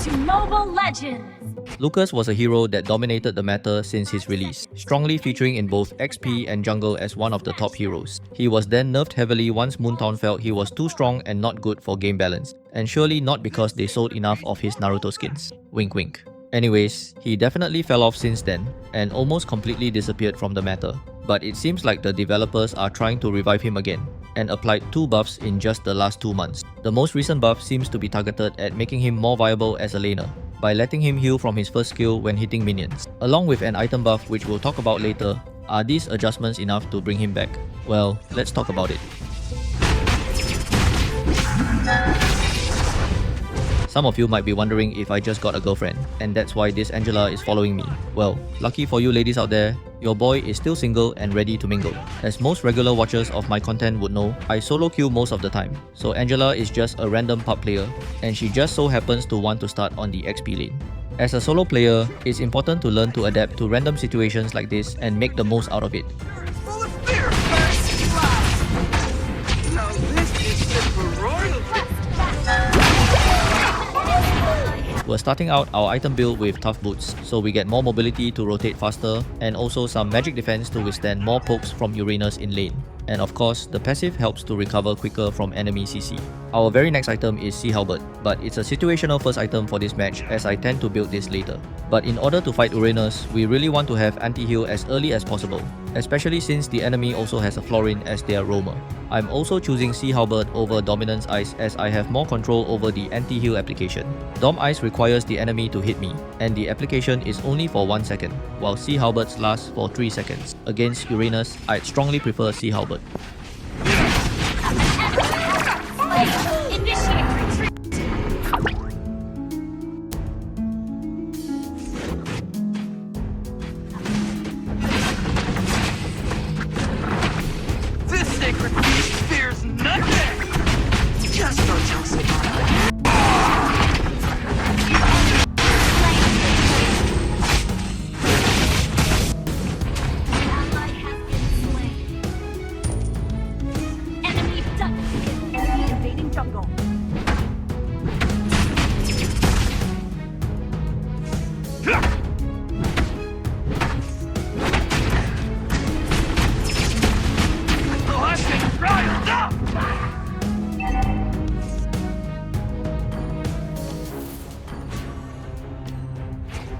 to Mobile Legends! LUKAS was a hero that dominated the meta since his release, strongly featuring in both XP and jungle as one of the top heroes. He was then nerfed heavily once Moontown felt he was too strong and not good for game balance, and surely not because they sold enough of his Naruto skins. Wink wink. Anyways, he definitely fell off since then, and almost completely disappeared from the meta. But it seems like the developers are trying to revive him again, and applied 2 buffs in just the last 2 months. The most recent buff seems to be targeted at making him more viable as a laner, by letting him heal from his first skill when hitting minions. Along with an item buff which we'll talk about later, are these adjustments enough to bring him back? Well, let's talk about it. Some of you might be wondering if I just got a girlfriend, and that's why this Angela is following me. Well, lucky for you ladies out there, your boy is still single and ready to mingle. As most regular watchers of my content would know, I solo queue most of the time. So Angela is just a random pub player, and she just so happens to want to start on the XP lane. As a solo player, it's important to learn to adapt to random situations like this and make the most out of it. We're starting out our item build with tough boots, so we get more mobility to rotate faster, and also some magic defense to withstand more pokes from Uranus in lane. And of course, the passive helps to recover quicker from enemy CC. Our very next item is Sea Halberd, but it's a situational first item for this match as I tend to build this later. But in order to fight Uranus, we really want to have anti-heal as early as possible, especially since the enemy also has a Florin as their roamer. I'm also choosing Sea Halberd over Dominance Ice as I have more control over the anti-heal application. Dom Ice requires the enemy to hit me, and the application is only for 1 second, while Sea Halberds last for 3 seconds. Against Uranus, I'd strongly prefer Sea Halberd. This sacred beast fears nothing! Just don't tell somebody.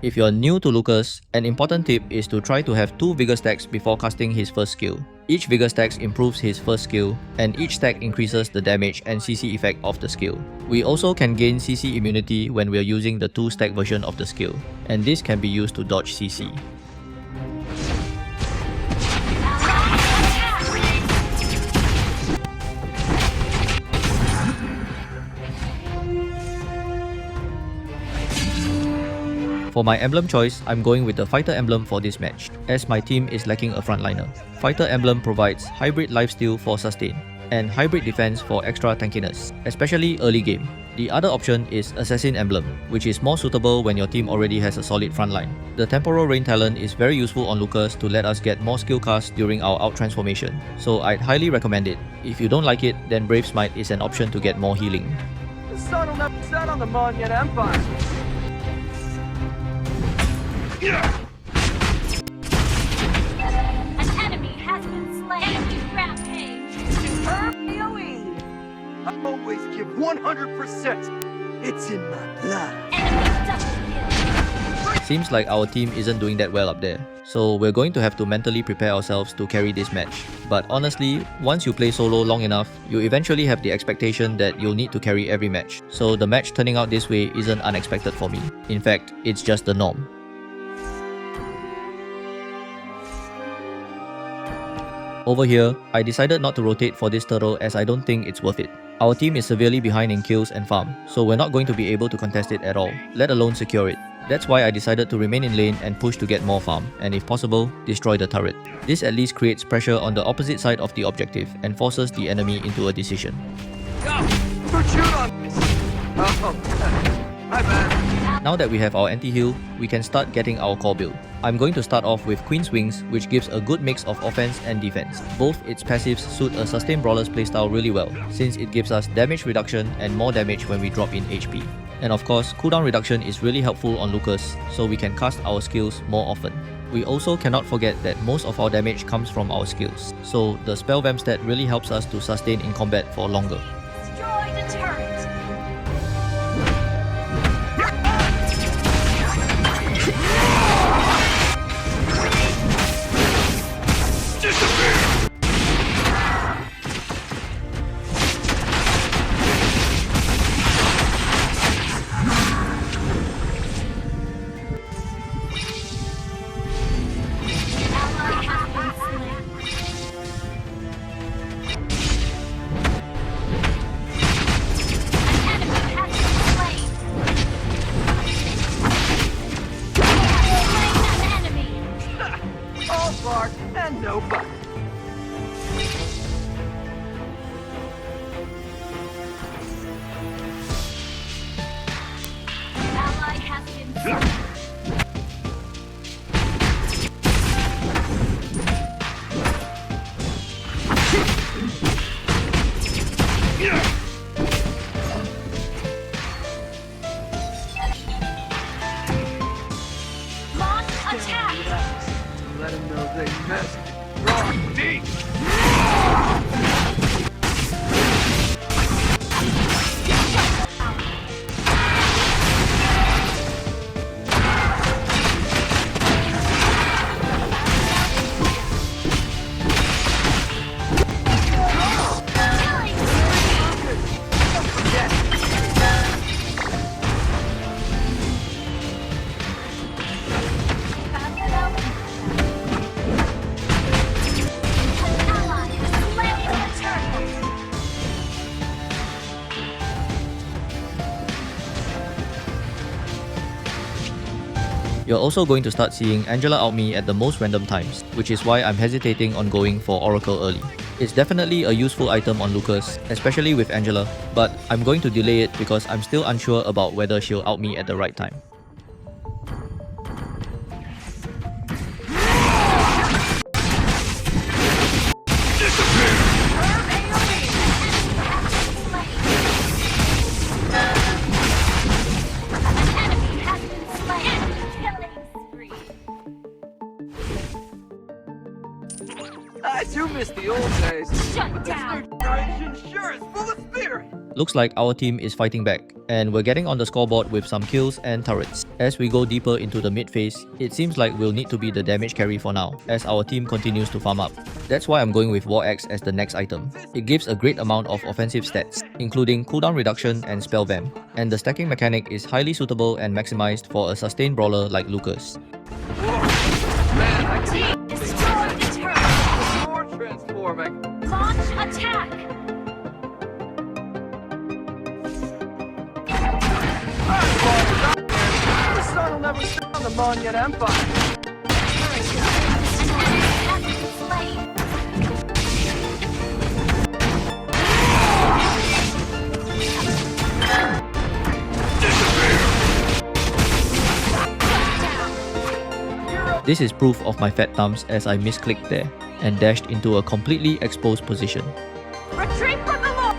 If you're new to LUKAS, an important tip is to try to have 2 vigor stacks before casting his first skill. Each vigor stack improves his first skill, and each stack increases the damage and CC effect of the skill. We also can gain CC immunity when we're using the 2-stack version of the skill, and this can be used to dodge CC. For my emblem choice, I'm going with the Fighter emblem for this match, as my team is lacking a frontliner. Fighter emblem provides hybrid lifesteal for sustain, and hybrid defense for extra tankiness, especially early game. The other option is Assassin emblem, which is more suitable when your team already has a solid frontline. The Temporal Rain talent is very useful on LUKAS to let us get more skill cast during our out transformation, so I'd highly recommend it. If you don't like it, then Brave Smite is an option to get more healing. The sun will never set on the Monyan Empire. An enemy has been slain! Enemy rampage! Superb AoE! I always give 100%. It's in my blood. Enemy double kill! Seems like our team isn't doing that well up there, so we're going to have to mentally prepare ourselves to carry this match. But honestly, once you play solo long enough, you eventually have the expectation that you'll need to carry every match. So the match turning out this way isn't unexpected for me. In fact, it's just the norm. Over here, I decided not to rotate for this turtle as I don't think it's worth it. Our team is severely behind in kills and farm, so we're not going to be able to contest it at all, let alone secure it. That's why I decided to remain in lane and push to get more farm, and if possible, destroy the turret. This at least creates pressure on the opposite side of the objective and forces the enemy into a decision. Go! Shoot on this! Oh, my bad. Now that we have our anti-heal, we can start getting our core build. I'm going to start off with Queen's Wings, which gives a good mix of offense and defense. Both its passives suit a sustained brawler's playstyle really well, since it gives us damage reduction and more damage when we drop in HP. And of course, cooldown reduction is really helpful on LUKAS, so we can cast our skills more often. We also cannot forget that most of our damage comes from our skills, so the spell vamp stat really helps us to sustain in combat for longer. Destroyed a turret. And no but. Ally has been slain. Launch attack. Let them know they messed. Wrong deep. You're also going to start seeing Angela out me at the most random times, which is why I'm hesitating on going for Oracle early. It's definitely a useful item on LUKAS, especially with Angela, but I'm going to delay it because I'm still unsure about whether she'll out me at the right time. I do miss the old days. Shut But this down. new generation sure is full of spirit. Looks like our team is fighting back, and we're getting on the scoreboard with some kills and turrets. As we go deeper into the mid phase, it seems like we'll need to be the damage carry for now, as our team continues to farm up. That's why I'm going with War Axe as the next item. It gives a great amount of offensive stats, including cooldown reduction and spell vamp, and the stacking mechanic is highly suitable and maximized for a sustained brawler like LUKAS. Man, I can't Destroy the turret. more transforming. Launch attack. The sun will never set on the Monyet Empire. An enemy has been slain. This is proof of my fat thumbs as I misclicked there and dashed into a completely exposed position. Retreat from the Lord.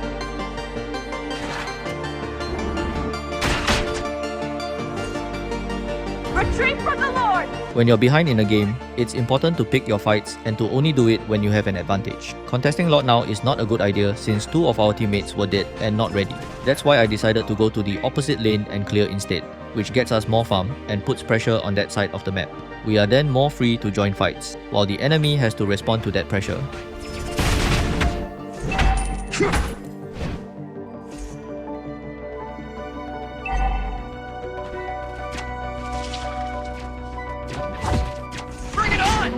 Retreat from the Lord. When you're behind in a game, it's important to pick your fights and to only do it when you have an advantage. Contesting Lord now is not a good idea since two of our teammates were dead and not ready. That's why I decided to go to the opposite lane and clear instead, which gets us more farm and puts pressure on that side of the map. We are then more free to join fights, while the enemy has to respond to that pressure. Bring it on!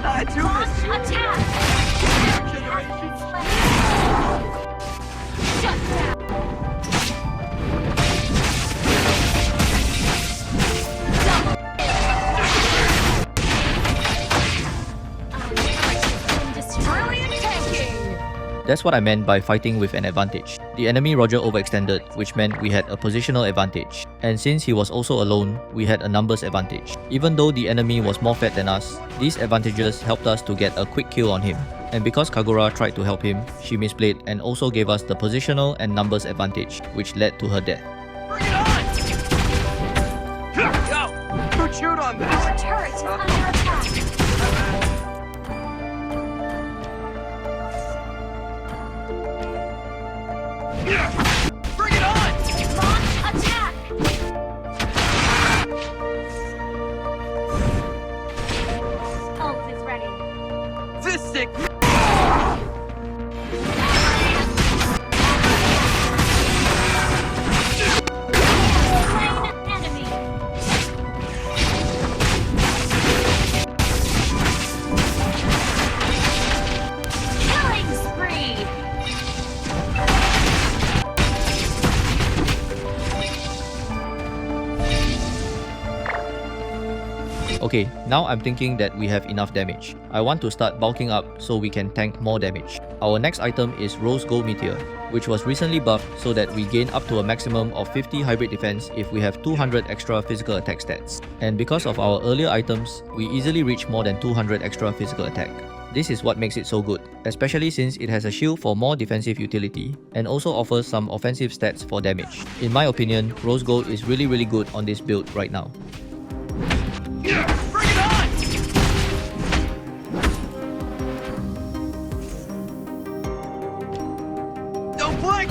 I do Launch miss you. attack. Generation. Shut down. Brilliant tanking. That's what I meant by fighting with an advantage. The enemy Roger overextended, which meant we had a positional advantage. And since he was also alone, we had a numbers advantage. Even though the enemy was more fat than us, these advantages helped us to get a quick kill on him. And because Kagura tried to help him, she misplayed and also gave us the positional and numbers advantage, which led to her death. Bring it on! Go! Who chewed on this? Our turret is under attack. Bring it on! Launch attack. Ult is ready. This sick. Slain an enemy. Killing spree. Okay, now I'm thinking that we have enough damage. I want to start bulking up so we can tank more damage. Our next item is Rose Gold Meteor, which was recently buffed so that we gain up to a maximum of 50 hybrid defense if we have 200 extra physical attack stats. And because of our earlier items, we easily reach more than 200 extra physical attack. This is what makes it so good, especially since it has a shield for more defensive utility and also offers some offensive stats for damage. In my opinion, Rose Gold is really good on this build right now. Bring it on! Don't blink!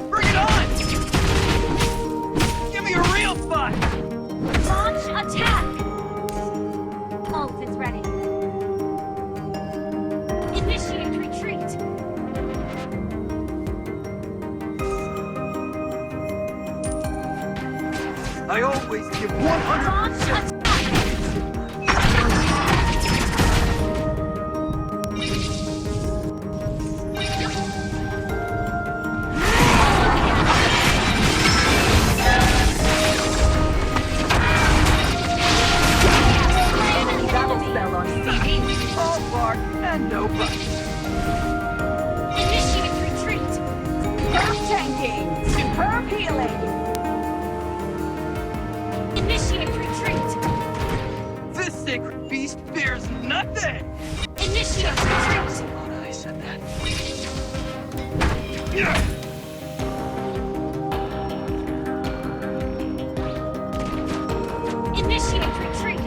Bring it on! Give me a real fight! Launch attack. Ult is ready. Initiate retreat. I always give 100%! Launch attack. All bark and no bite. Initiate retreat. Tanking! Superb healing! Initiate retreat. This sacred beast fears nothing! Initiate retreat. I said that. Initiate retreat.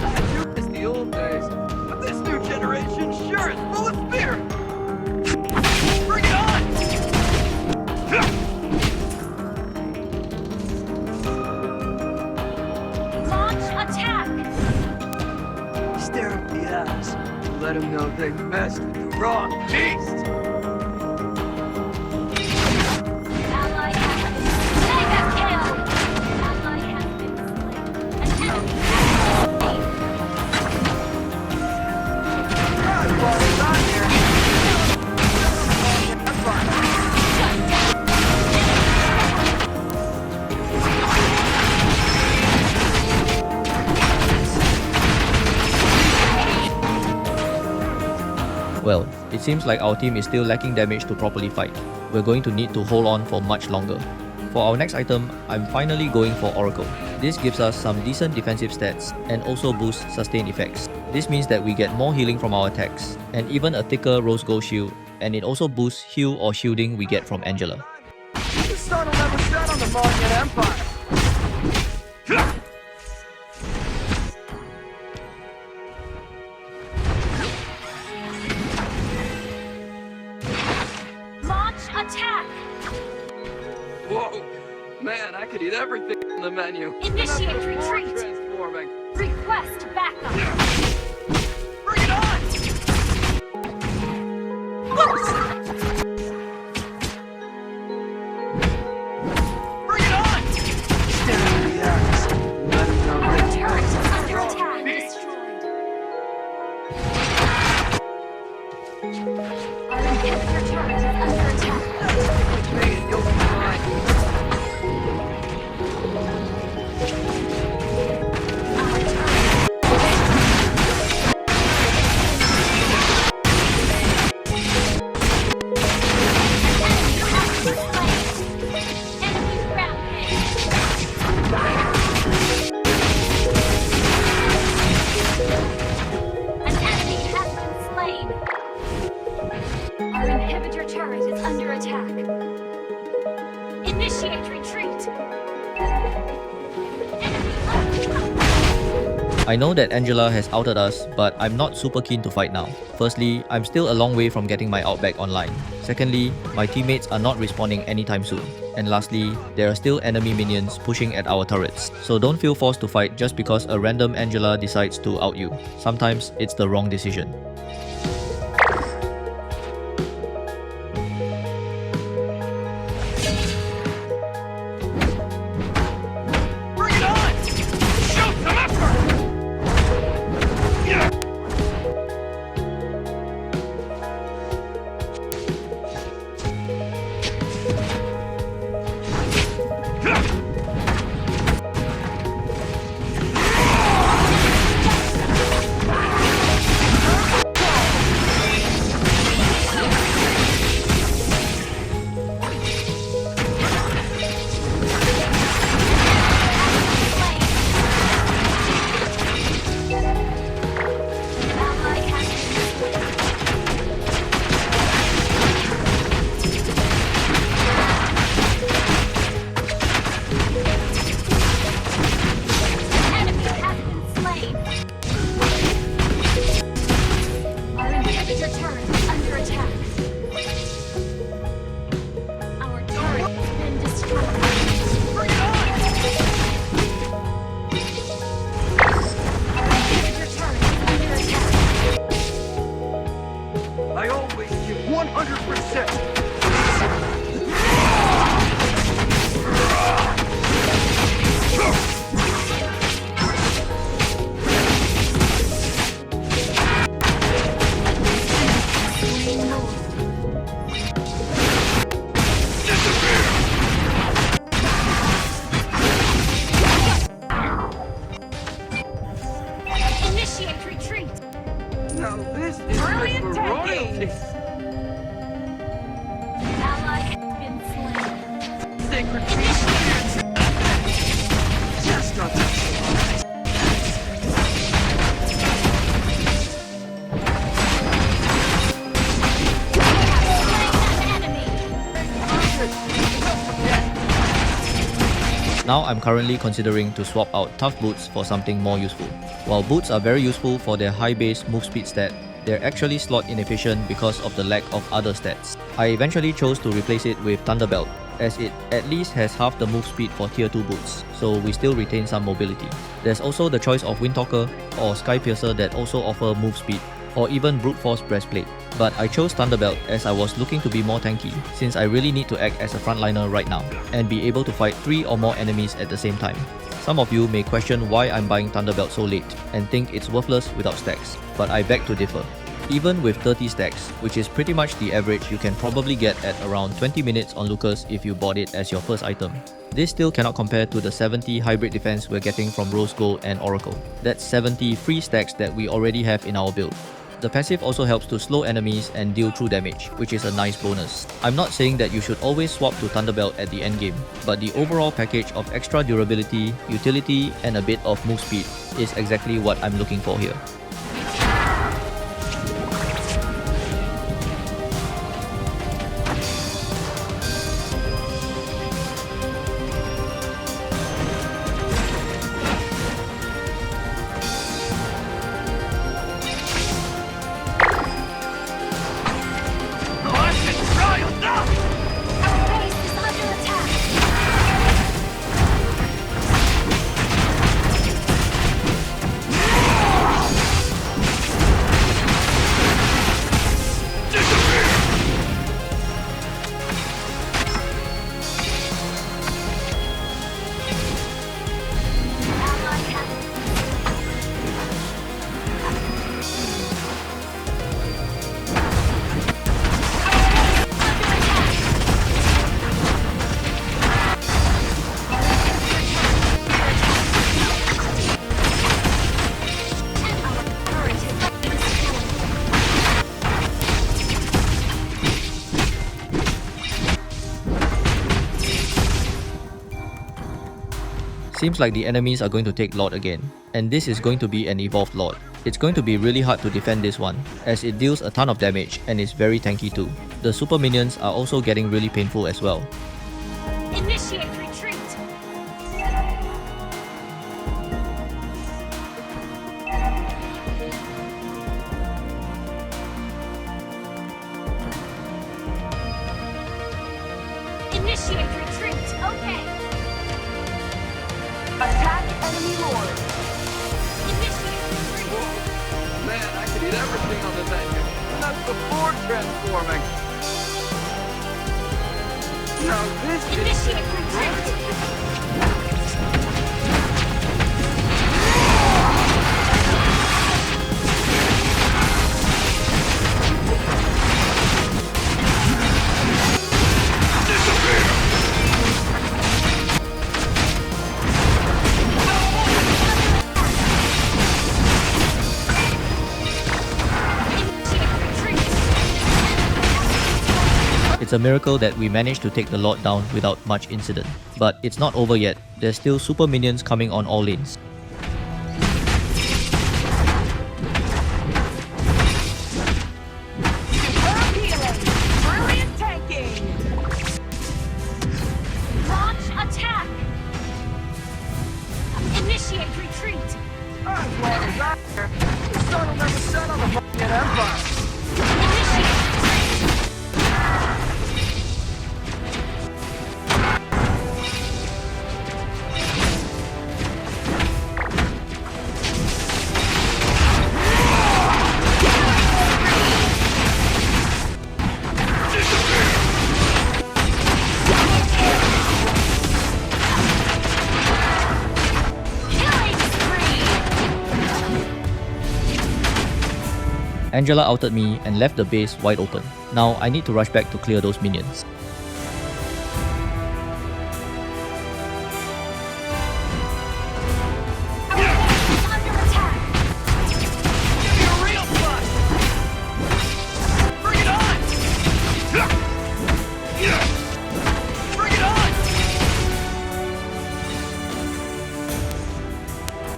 I do miss the old days, but this new generation sure is full of spirit! Bring it on! Launch attack. Stare at the eyes. Let them know they messed with the wrong beast! Ally has been mega kill. Ally has been slain. An enemy has been Well, it seems like our team is still lacking damage to properly fight. We're going to need to hold on for much longer. For our next item, I'm finally going for Oracle. This gives us some decent defensive stats and also boosts sustain effects. This means that we get more healing from our attacks and even a thicker rose gold shield, and it also boosts heal or shielding we get from Angela. The sun will never set on the Martian Empire! launch attack. Whoa! Man, I could eat everything on the menu. Initiate More retreat. transforming. Request backup. Bring it on! Bring it on! Stare at the eyes. Let them know Our they turret is messed with under the wrong attack. beast. Destroyed. Our inhibitor turret is under attack. With me and you'll be fine. Our turret. Initiate retreat. I know that Angela has outed us, but I'm not super keen to fight now. Firstly, I'm still a long way from getting my outback online. Secondly, my teammates are not respawning anytime soon. And lastly, there are still enemy minions pushing at our turrets. So don't feel forced to fight just because a random Angela decides to out you. Sometimes it's the wrong decision. Bring it on! Show some effort! Yeah. I always give 100%. Initiate retreat. Now this is Brilliant for tanking. royalty. Ally has been slain. Sacred beast. Just got to Now I'm currently considering to swap out tough boots for something more useful. While boots are very useful for their high base move speed stat, they're actually slot inefficient because of the lack of other stats. I eventually chose to replace it with Thunderbelt, as it at least has half the move speed for tier 2 boots, so we still retain some mobility. There's also the choice of Windtalker or Skypiercer that also offer move speed, or even Brute Force Breastplate. But I chose Thunderbelt as I was looking to be more tanky, since I really need to act as a frontliner right now, and be able to fight 3 or more enemies at the same time. Some of you may question why I'm buying Thunderbelt so late, and think it's worthless without stacks, but I beg to differ. Even with 30 stacks, which is pretty much the average you can probably get at around 20 minutes on LUKAS if you bought it as your first item, this still cannot compare to the 70 hybrid defense we're getting from Rose Gold and Oracle. That's 70 free stacks that we already have in our build. The passive also helps to slow enemies and deal true damage, which is a nice bonus. I'm not saying that you should always swap to Thunderbelt at the endgame, but the overall package of extra durability, utility, and a bit of move speed is exactly what I'm looking for here. Our base is under attack. Seems like the enemies are going to take Lord again, and this is going to be an evolved Lord. It's going to be really hard to defend this one, as it deals a ton of damage and is very tanky too. The super minions are also getting really painful as well. Initiate retreat. Initiate retreat. Okay. Attack enemy lord. Initiate retreat. Man, I could eat everything on this engine. And that's before transforming. Now this is... Initiate retreat. It's a miracle that we managed to take the Lord down without much incident. But it's not over yet, there's still super minions coming on all lanes. Superb healing. Brilliant tanking. Launch attack. Initiate retreat. As long as I'm here, the sun will never set on the fucking Empire. Initiate retreat. Angela outed me and left the base wide open. Now I need to rush back to clear those minions. Under attack. Give me a real push! Bring it on! Bring it on!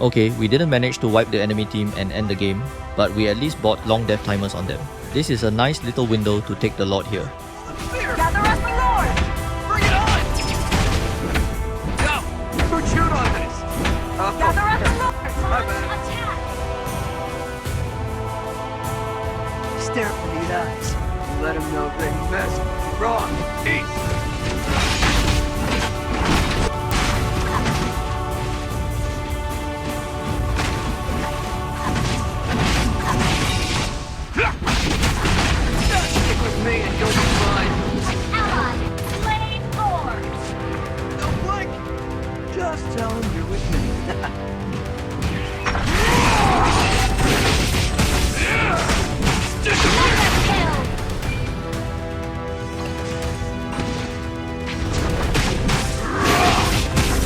Okay, we didn't manage to wipe the enemy team and end the game, but we at least bought long death timers on them. This is a nice little window to take the Lord here. Spear! Gather us the lord. Bring it on! Go! Who'd shoot on this? Gather us the lord. My Launch bad. attack. Stare at me eyes. Let him know they messed wrong. Peace! Just stick with me and you'll be fine. Ally slain Lord. Don't blink! Just tell him you're with me. Mega kill.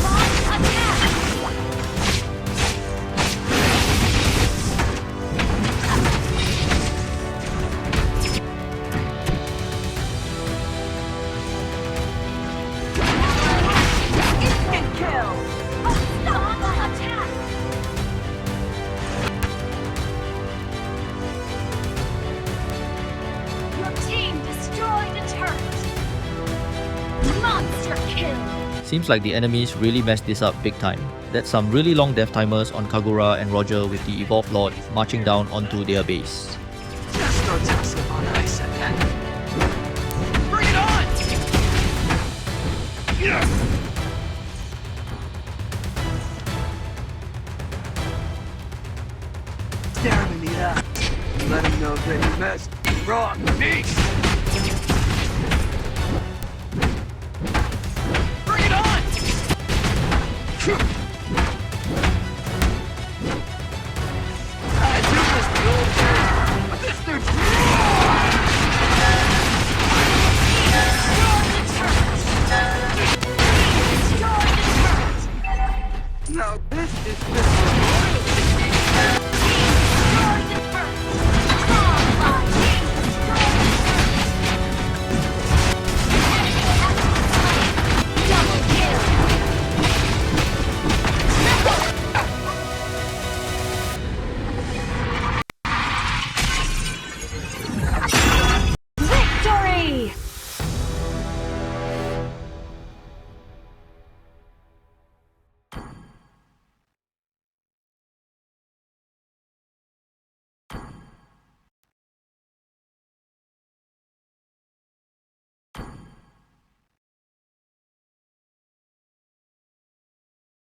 Launch attack. Instant kill. Unstoppable attack. Your team destroyed a turret. Monster kill. Seems like the enemies really messed this up big time. That's some really long death timers on Kagura and Roger with the Evolved Lord marching down onto their base. Just don't tell someone I said that. Bring it on! Stare him in the eye. Let him know that he messed wrong. Peace! Bring it on!